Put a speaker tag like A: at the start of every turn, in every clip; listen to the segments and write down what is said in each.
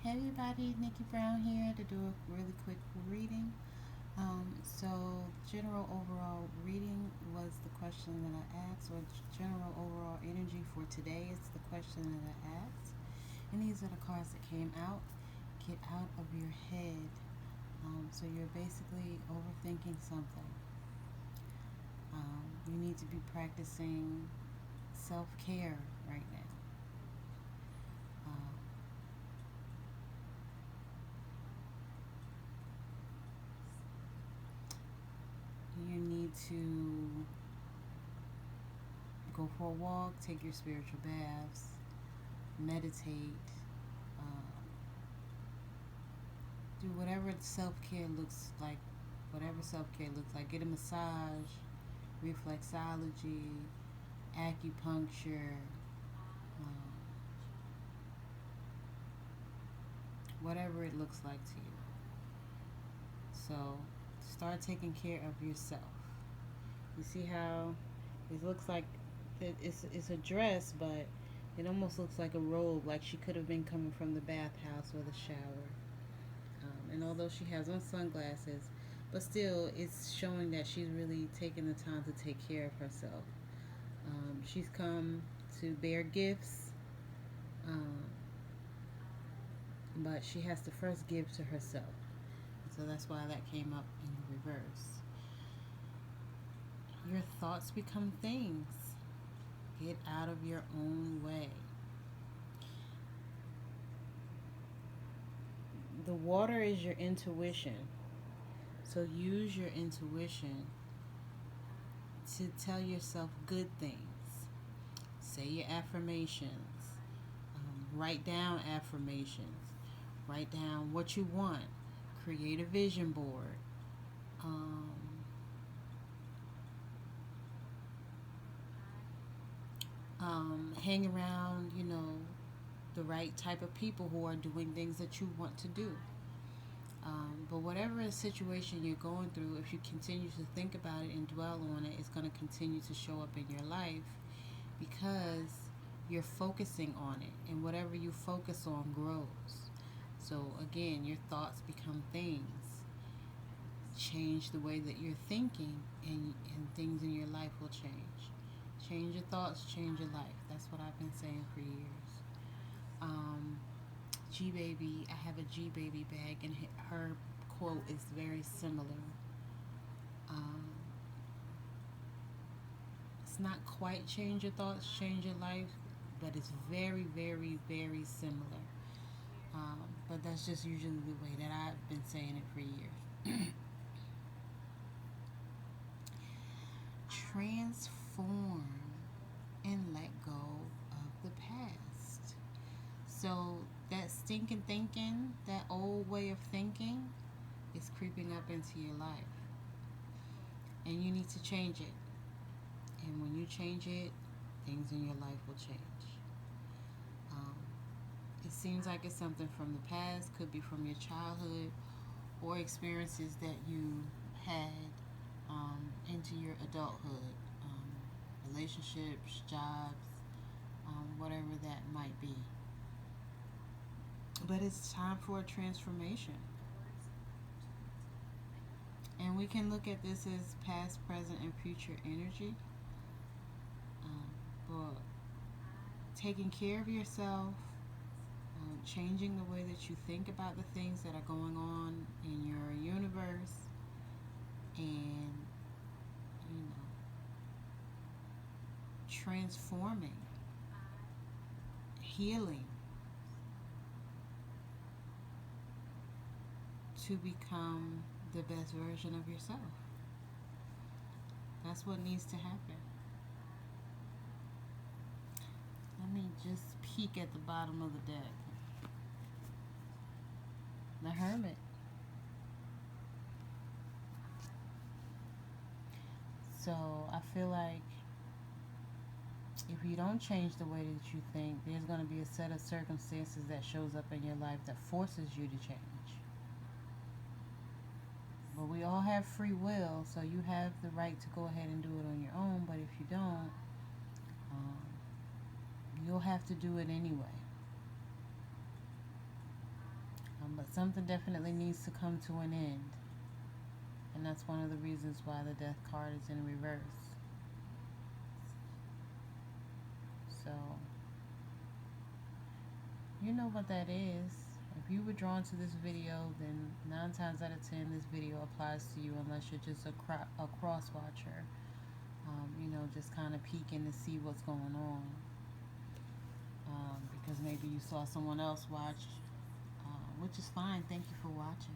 A: Hey everybody, Nickie Brown here to do a really quick reading. General overall reading was the question that I asked, or general overall energy for today is the question that I asked. And these are the cards that came out. Get out of your head. So you're basically overthinking something. You need to be practicing self care right now. Uh, you need to go for a walk, take your spiritual baths, meditate, uh, do whatever self care looks like. Whatever self care looks like. Get a massage, reflexology, acupuncture, um, whatever it looks like to you. So start taking care of yourself. You see how it looks like it's a dress, but it almost looks like a robe, like she could have been coming from the bathhouse or the shower. And although she has on sunglasses, but still, it's showing that she's really taking the time to take care of herself. She's come to bear gifts, um, but she has to first give to herself. So that's why that came up in reverse. Your thoughts become things. Get out of your own way. The water is your intuition. So use your intuition to tell yourself good things. Say your affirmations. Write down affirmations. Write down what you want. Create a vision board. Um, Hang around, the right type of people who are doing things that you want to do. But whatever situation you're going through, if you continue to think about it and dwell on it, it's going to continue to show up in your life because you're focusing on it. And whatever you focus on grows. So, again, your thoughts become things. Change the way that you're thinking, and things in your life will change. Change your thoughts, change your life. That's what I've been saying for years. Um, G Baby, I have a G Baby bag, and her quote is very similar. Um, it's not quite change your thoughts, change your life, but it's very, very, very similar. But that's just usually the way that I've been saying it for years. Transform and let go of the past. So that stinking thinking, that old way of thinking, is creeping up into your life. And you need to change it. And when you change it, things in your life will change. Um, it seems like it's something from the past, could be from your childhood or experiences that you had into your adulthood, relationships, jobs, whatever that might be. But it's time for a transformation. And we can look at this as past, present, and future energy. But taking care of yourself, changing the way that you think about the things that are going on in your universe, and you know, transforming, healing to become the best version of yourself. That's what needs to happen. Let me just peek at the bottom of the deck. The Hermit. So I feel like if you don't change the way that you think, there's going to be a set of circumstances that shows up in your life that forces you to change. But we all have free will, so you have the right to go ahead and do it on your own. But if you don't, you'll have to do it anyway. But something definitely needs to come to an end. And that's one of the reasons why the death card is in reverse. So, you know what that is. If you were drawn to this video, then 9 times out of 10, this video applies to you unless you're just a cross watcher. Just kind of peeking to see what's going on. Because maybe you saw someone else watch, which is fine. Thank you for watching.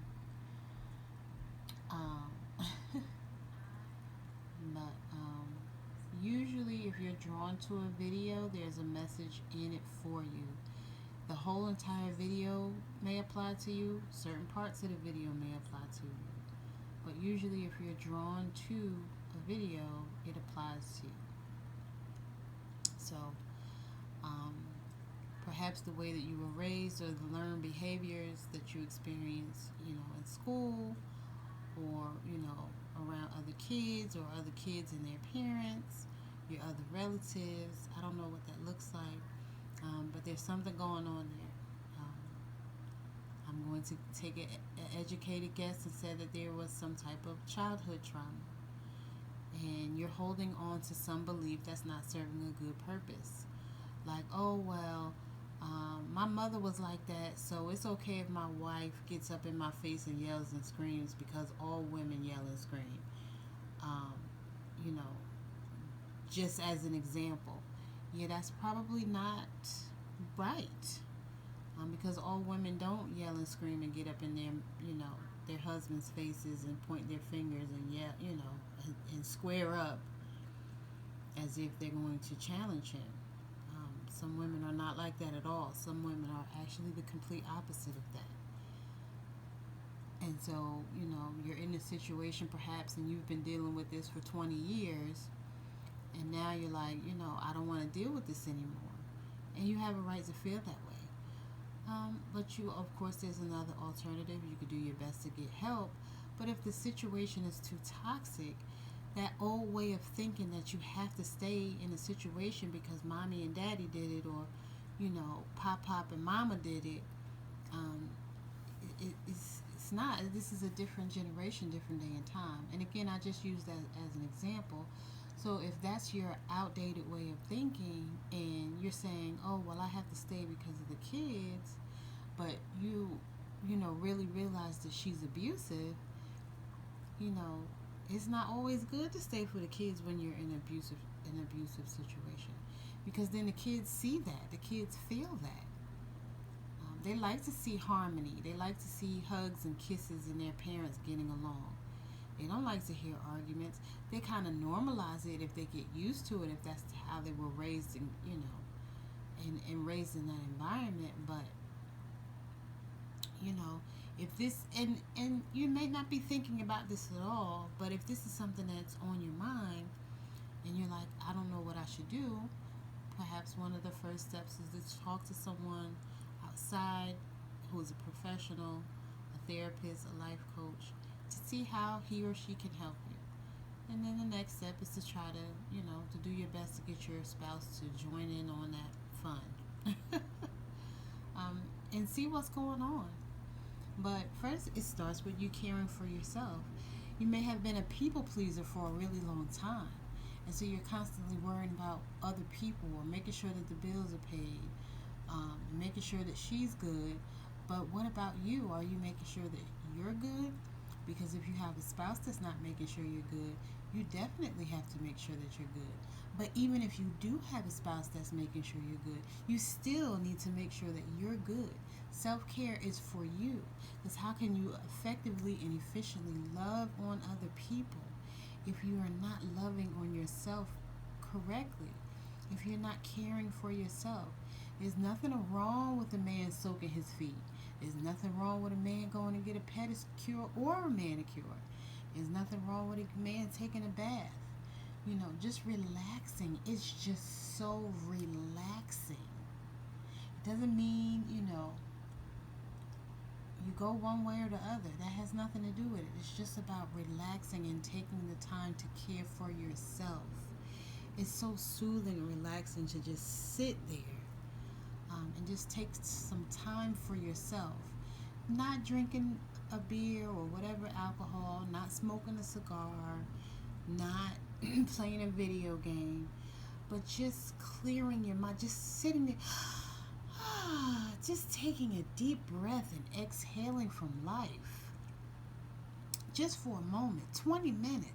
A: But usually if you're drawn to a video, there's a message in it for you. The whole entire video may apply to you. Certain parts of the video may apply to you. But usually if you're drawn to a video, it applies to you. So, perhaps the way that you were raised or the learned behaviors that you experience, in school or, around other kids or other kids and their parents, your other relatives. I don't know what that looks like, but there's something going on there. I'm going to take an educated guess and say that there was some type of childhood trauma. And you're holding on to some belief that's not serving a good purpose. Like, oh, well, my mother was like that, so it's okay if my wife gets up in my face and yells and screams because all women yell and scream. Just as an example. Yeah, that's probably not right. Because all women don't yell and scream and get up in their husband's faces and point their fingers and yell, and square up as if they're going to challenge him. Some women are not like that at all. Some women are actually the complete opposite of that. And so, you're in a situation perhaps and you've been dealing with this for 20 years and now you're like, I don't want to deal with this anymore. And you have a right to feel that way. But of course, there's another alternative. You could do your best to get help. But if the situation is too toxic, that old way of thinking that you have to stay in a situation because mommy and daddy did it, or, pop and mama did it, it's not. This is a different generation, different day and time. And again, I just use that as an example. So if that's your outdated way of thinking and you're saying, oh, well, I have to stay because of the kids, but you really realize that she's abusive, it's not always good to stay for the kids when you're in an abusive situation, because then the kids see that, the kids feel that. They like to see harmony. They like to see hugs and kisses and their parents getting along. They don't like to hear arguments. They kind of normalize it if they get used to it, if that's how they were raised in, and raised in that environment. But, if this, and you may not be thinking about this at all, but if this is something that's on your mind and you're like, I don't know what I should do, perhaps one of the first steps is to talk to someone outside who is a professional, a therapist, a life coach, to see how he or she can help you. And then the next step is to try to, to do your best to get your spouse to join in on that fun. And see what's going on. But first, it starts with you caring for yourself. You may have been a people pleaser for a really long time. And so you're constantly worrying about other people or making sure that the bills are paid, making sure that she's good. But what about you? Are you making sure that you're good? Because if you have a spouse that's not making sure you're good, you definitely have to make sure that you're good. But even if you do have a spouse that's making sure you're good, you still need to make sure that you're good. Self-care is for you. Because how can you effectively and efficiently love on other people if you are not loving on yourself correctly? If you're not caring for yourself? There's nothing wrong with a man soaking his feet. There's nothing wrong with a man going to get a pedicure or a manicure. There's nothing wrong with a man taking a bath. Just relaxing. It's just so relaxing. It doesn't mean, you go one way or the other. That has nothing to do with it. It's just about relaxing and taking the time to care for yourself. It's so soothing and relaxing to just sit there and just take some time for yourself. not drinking a beer or whatever alcohol, not smoking a cigar, not playing a video game, but just clearing your mind, just sitting there, just taking a deep breath and exhaling from life. Just for a moment, 20 minutes.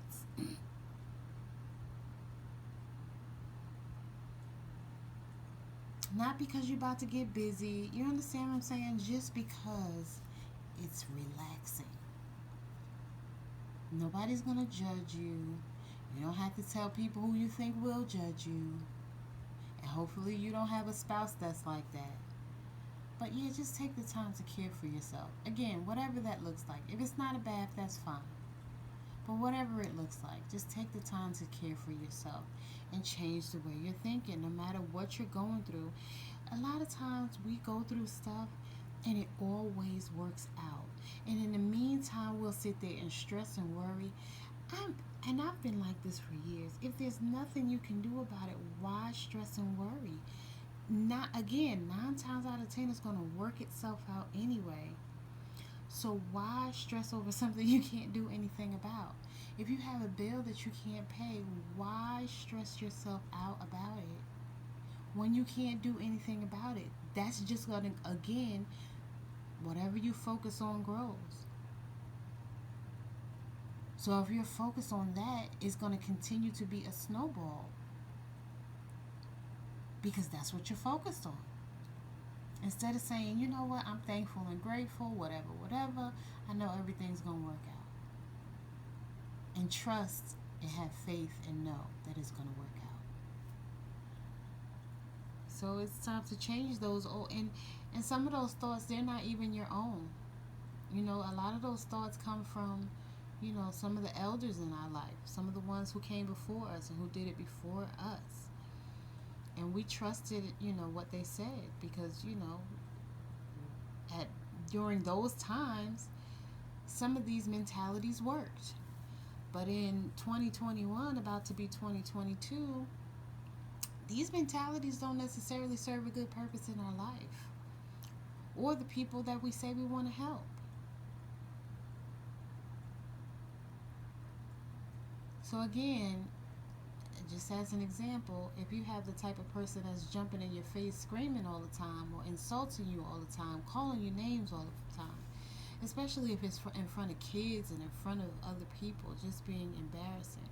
A: Not because you're about to get busy. You understand what I'm saying? Just because it's relaxing. Nobody's going to judge you. You don't have to tell people who you think will judge you. And hopefully you don't have a spouse that's like that. But yeah, just take the time to care for yourself. Again, whatever that looks like. If it's not a bath, that's fine. But whatever it looks like, just take the time to care for yourself and change the way you're thinking, no matter what you're going through. A lot of times we go through stuff and it always works out. And in the meantime, we'll sit there and stress and worry. I've been like this for years. If there's nothing you can do about it, why stress and worry? Not again, 9 times out of 10 it's going to work itself out anyway. So why stress over something you can't do anything about? If you have a bill that you can't pay, why stress yourself out about it when you can't do anything about it? That's just going to, again, whatever you focus on grows. So if you're focused on that, it's going to continue to be a snowball because that's what you're focused on. Instead of saying, you know what, I'm thankful and grateful, whatever, I know everything's going to work out. And trust and have faith and know that it's going to work out. So it's time to change those old, and some of those thoughts, they're not even your own. You know, a lot of those thoughts come from, you know, some of the elders in our life, some of the ones who came before us and who did it before us. And we trusted, you know, what they said because, you know, during those times, some of these mentalities worked. But in 2021, about to be 2022, these mentalities don't necessarily serve a good purpose in our life or the people that we say we want to help. So again, just as an example, if you have the type of person that's jumping in your face, screaming all the time, or insulting you all the time, calling you names all the time, especially if it's in front of kids and in front of other people, just being embarrassing,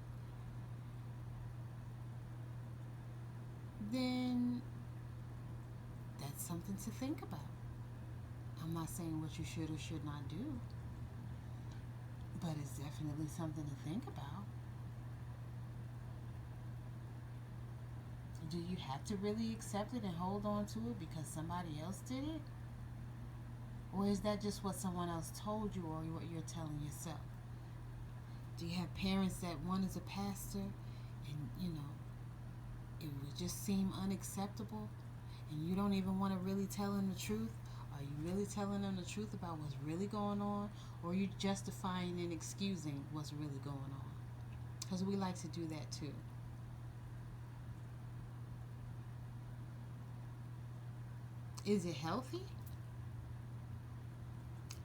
A: then that's something to think about. I'm not saying what you should or should not do, but it's definitely something to think about. Do you have to really accept it and hold on to it because somebody else did it? Or is that just what someone else told you or what you're telling yourself? Do you have parents that one is a pastor and, you know, it would just seem unacceptable and you don't even want to really tell them the truth? Are you really telling them the truth about what's really going on? Or are you justifying and excusing what's really going on? Because we like to do that too. Is it healthy?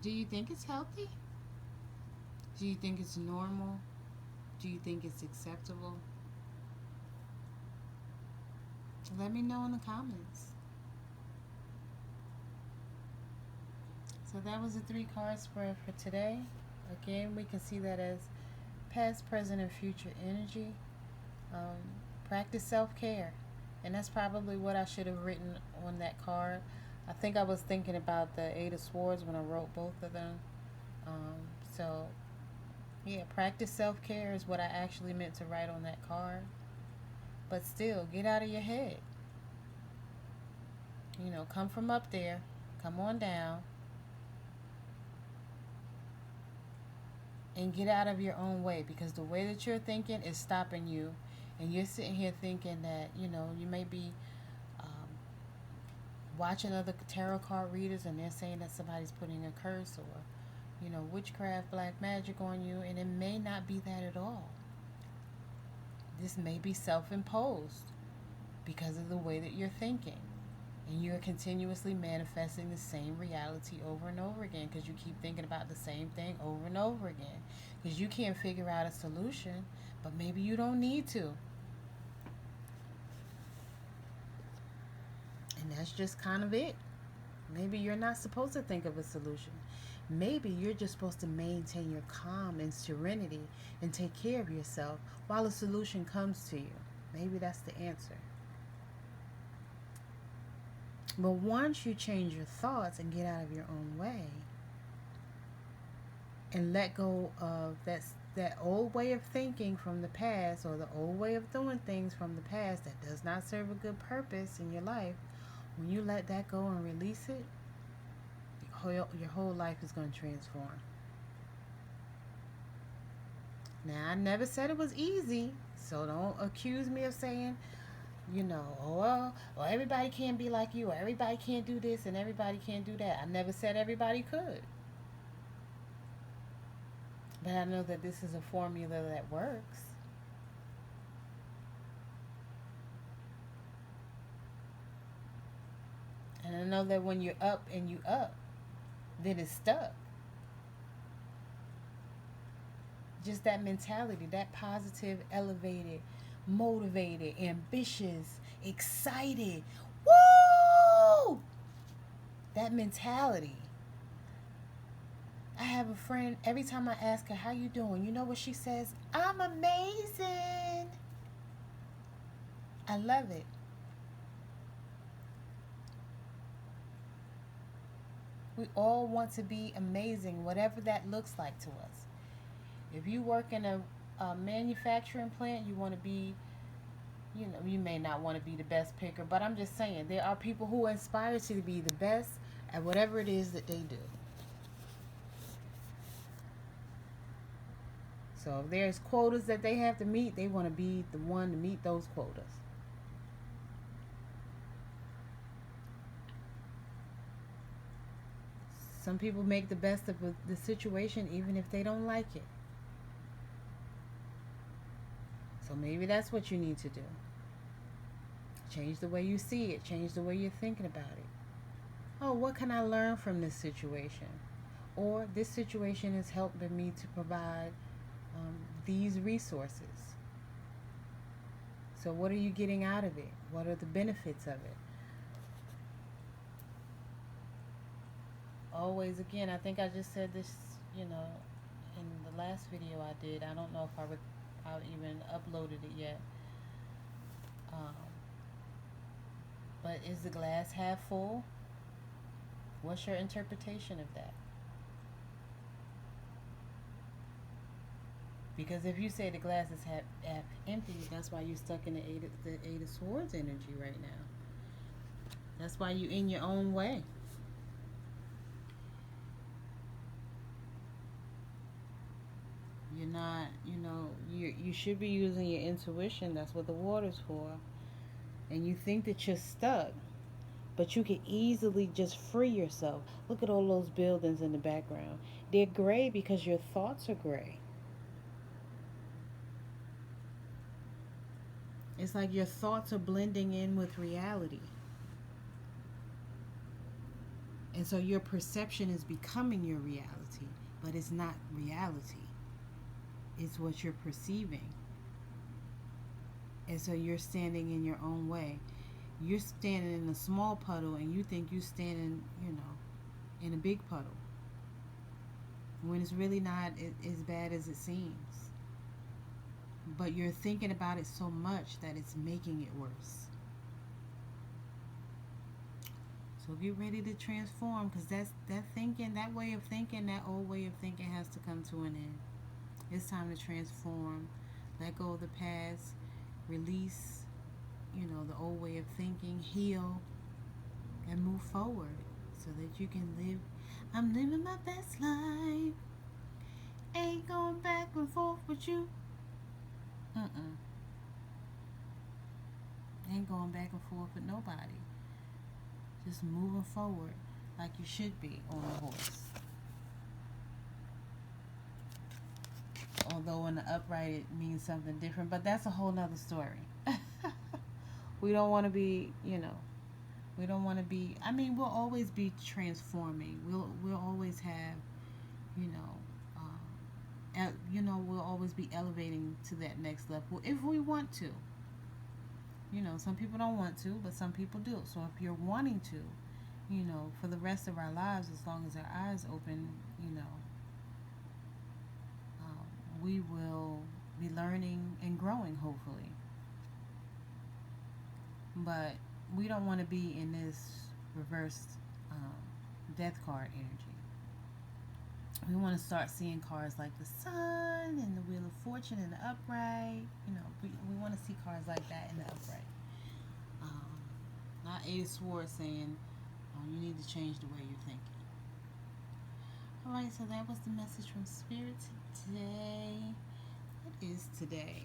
A: Do you think it's healthy? Do you think it's normal? Do you think it's acceptable? Let me know in the comments. So that was a 3-card spread for today. Again, we can see that as past, present, and future energy. Practice self-care. And that's probably what I should have written on that card. I think I was thinking about the 8 of Swords when I wrote both of them. So, yeah, practice self-care is what I actually meant to write on that card. But still, get out of your head. You know, come from up there. Come on down. And get out of your own way. Because the way that you're thinking is stopping you. And you're sitting here thinking that, you know, you may be watching other tarot card readers and they're saying that somebody's putting a curse or, you know, witchcraft, black magic on you. And it may not be that at all. This may be self-imposed because of the way that you're thinking. And you're continuously manifesting the same reality over and over again because you keep thinking about the same thing over and over again. Because you can't figure out a solution, but maybe you don't need to. And that's just kind of it. Maybe you're not supposed to think of a solution. Maybe you're just supposed to maintain your calm and serenity and take care of yourself while a solution comes to you. Maybe that's the answer. But once you change your thoughts and get out of your own way and let go of that old way of thinking from the past, or the old way of doing things from the past that does not serve a good purpose in your life, when you let that go and release it, your whole life is going to transform. Now, I never said it was easy, so don't accuse me of saying, well, everybody can't be like you, or everybody can't do this, and everybody can't do that. I never said everybody could. But I know that this is a formula that works. And I know that when you're up and you up, then it's stuck. Just that mentality, that positive, elevated, motivated, ambitious, excited. Woo! That mentality. I have a friend, every time I ask her, how you doing? You know what she says? I'm amazing. I love it. We all want to be amazing, whatever that looks like to us. If you work in a manufacturing plant, you want to be, you may not want to be the best picker, but I'm just saying, there are people who aspire to be the best at whatever it is that they do. So if there's quotas that they have to meet, they want to be the one to meet those quotas. Some people make the best of the situation even if they don't like it. So maybe that's what you need to do. Change the way you see it. Change the way you're thinking about it. Oh, what can I learn from this situation? Or this situation has helped me to provide these resources. So what are you getting out of it? What are the benefits of it? Always, again, I think I just said this, in the last video I did. I don't know if I even uploaded it yet. But is the glass half full? What's your interpretation of that? Because if you say the glass is half empty, that's why you're stuck in the Eight of Swords energy right now. That's why you're in your own way. You're not, you should be using your intuition. That's what the water's for. And you think that you're stuck, but you can easily just free yourself. Look at all those buildings in the background. They're gray because your thoughts are gray. It's like your thoughts are blending in with reality. And so your perception is becoming your reality, but it's not reality. It's what you're perceiving. And so you're standing in your own way. You're standing in a small puddle and you think you're standing, in a big puddle. When it's really not as bad as it seems. But you're thinking about it so much that it's making it worse. So get ready to transform, because that thinking, that way of thinking, that old way of thinking has to come to an end. It's time to transform. Let go of the past. Release, the old way of thinking. Heal. And move forward so that you can live. I'm living my best life. Ain't going back and forth with you. Ain't going back and forth with nobody. Just moving forward like you should be on a horse. Although in the upright it means something different, but that's a whole nother story. We don't want to be, We don't want to be. I mean, we'll always be transforming. We'll always have, you know, we'll always be elevating to that next level if we want to. Some people don't want to, but some people do. So if you're wanting to, for the rest of our lives, as long as our eyes open, we will be learning and growing, hopefully. But we don't want to be in this reversed death card energy. We want to start seeing cards like the Sun and the Wheel of Fortune and the Upright. We want to see cards like that in the Upright. Not Eight of Swords saying, you need to change the way you're thinking. Alright, so that was the message from Spirit today. What is today?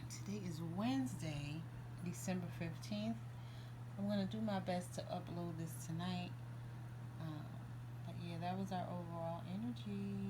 A: Today is Wednesday, December 15th. I'm going to do my best to upload this tonight. But yeah, that was our overall energy.